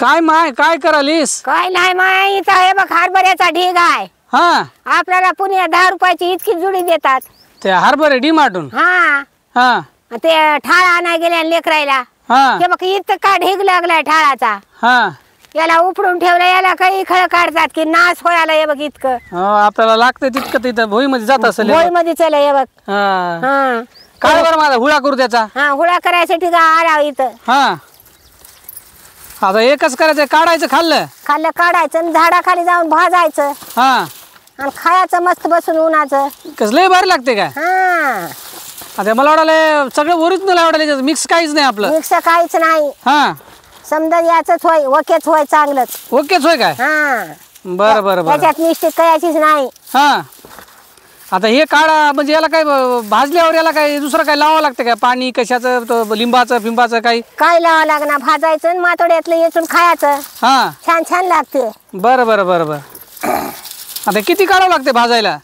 काय माय काय करालीस? काय नाही माय, इथं हे बघ हरभऱ्याचा ढीग आहे. हा आपल्याला पुणे 10 रुपयाची इतकी जुडी देतात. ते हरभरे डीमार्टून. हा हा ते ठाळ आणाय गेल्या लेकरायला. हा हे बघ इथं का ढीग लागलाय ठाळाचा. हा याला उपडून ठेवलं, याला काही खळ काढतात की नाश व्हायला. हे बघ इतकं आपल्याला लागतंय तितकं तिथं भोईमध्ये जात असेल. मध्ये चल हे बघ. हा हा काय बरं माझा हुळा करू त्याचा. हा हुळा करायसाठी का आला इथं. हा आता एकच करायचं, काढायचं खाल्लं खाल्लं काढायचं आणि झाडाखाली जाऊन भाजायचं हा आणि खायचं मस्त बसून उन्हाचं. कसलंही भारी लागते काय. हा आता मला वाटायला सगळं ओरिजिनल आवडायला, मिक्स काहीच नाही आपलं. मिक्स काहीच नाही. हा समजा याचंच होय, ओकेच होय चांगलंच. ओकेच होय काय. हा बरं बरं बरं. त्याच्यात मिस्टेक करायचीच नाही. हा आता हे काढा म्हणजे याला काय भाजल्यावर याला काय दुसरं काय लावावं लागतं काय? पाणी कशाचं, लिंबाचं फिंबाचं काही काय लावा लागणार. भाजायचं आणि मातोड्यातलं येचून खायचं. हा छान छान लागते. बरं बरं बरं बरं. आता किती काढावं लागते भाजायला?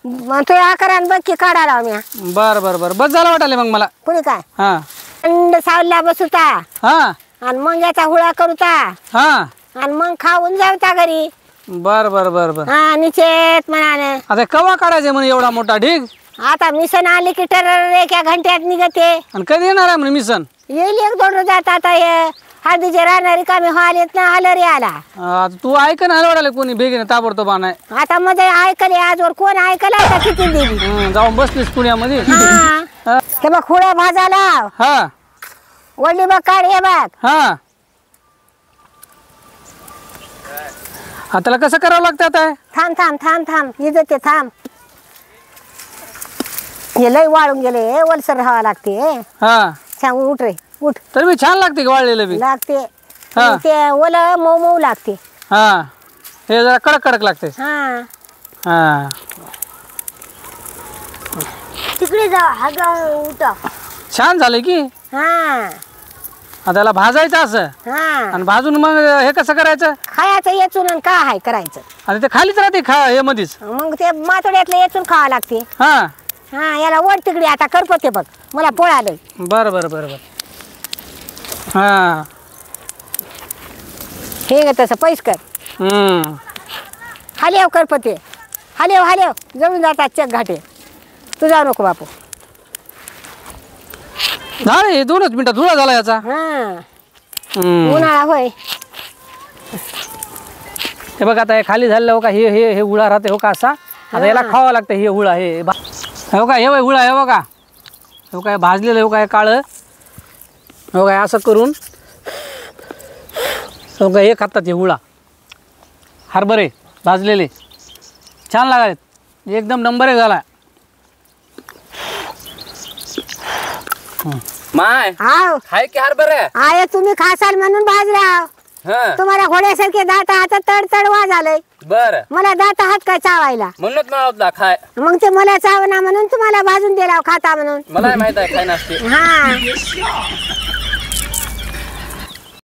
मग तो आकारान बघ की काढायला म्या. बरं बरं बरं बस झालं वाटायला मग मला. पुढे काय हा थंड सावल्या बसुता हा आणि मग याचा हुळा करूता हा आणि मग खाऊन जाऊता घरी. बरं बरं बरं बरं. हा निश्चित म्हणाने. आता केव्हा काढायचं म्हणे एवढा मोठा ढीग? आता मिसन आली की टर एका घंट्यात निघते. आणि कधी येणार आहे म्हणे मिसन? येईल एक दोन रोजात. आता हे हळदीचे राहणारी कामी व्हायलेत ना, आलं रे आला. आता तू ऐक ना हलवाडायला कोणी बेगीने ताबडतोब आणाय. आता मध्ये ऐकले आजवर कोण ऐकलं आता किती दिली. जाऊन बसलीस पुण्यामध्ये. हा हे बघ हुळा भाजाला हा वडली बघ काढ. हे बघ हा त्याला कसं करावं लागतं आता? थांब थांब थांब थांब इथं ते थांब. हे लय वाळून गेले, वलसर राहावं लागते. हा सांग उठ रे उठ. तर मी छान लागते वाळलेलं बी. लागते हा. ते ओल मऊ मऊ लागते. हा हे जरा कडक कडक लागते. हा हा तिकडे जा. हा उठ. छान झालं की. हा आता त्याला भाजायचं असं हा आणि भाजून मग हे कसं करायचं? खायचं येचून आणि काय हाय करायचं. आणि ते खालीच राहते हे मध्येच. मग ते मातोड्यातलं येचून खावं लागते. हा हा याला ओढ तिकडे. आता करपते बघ, मला पोळालंय. बरं बरं बरं बरं. हा हे ग तसं पैस कर. हालेव करपते. हालेव हालेव जळून जातात चक घाटे. तू जाऊ नको बापू. झालं हे 2च मिनिटात धुळा झाला याचा. हा उन्हाळा होय. हे बघ आता हे खाली झालेलं हो का. हे हे हे हुळा राहते हो का असा. आता याला खावा लागतं हे हुळा. हे हो का, हे हुळा हे बघा. हो काय भाजलेलं हो काय काळं. हो काय असं करून हो काय हे खातात हे हुळा. हरभरे भाजलेले छान लागायत. एकदम नंबर 1 झाला. माय हाव हाय की हरभरे. आय तुम्ही खासाल म्हणून भाजला. तुम्हाला घोड्यासारखे दात हातात तड तड वाजालय. बर मला दात हात काय चावायला. म्हणूनच मला होता खाय. मग ते मला चावना म्हणून तुम्हाला भाजून दिला खाता म्हणून. मला माहित आहे खाय नसते. हा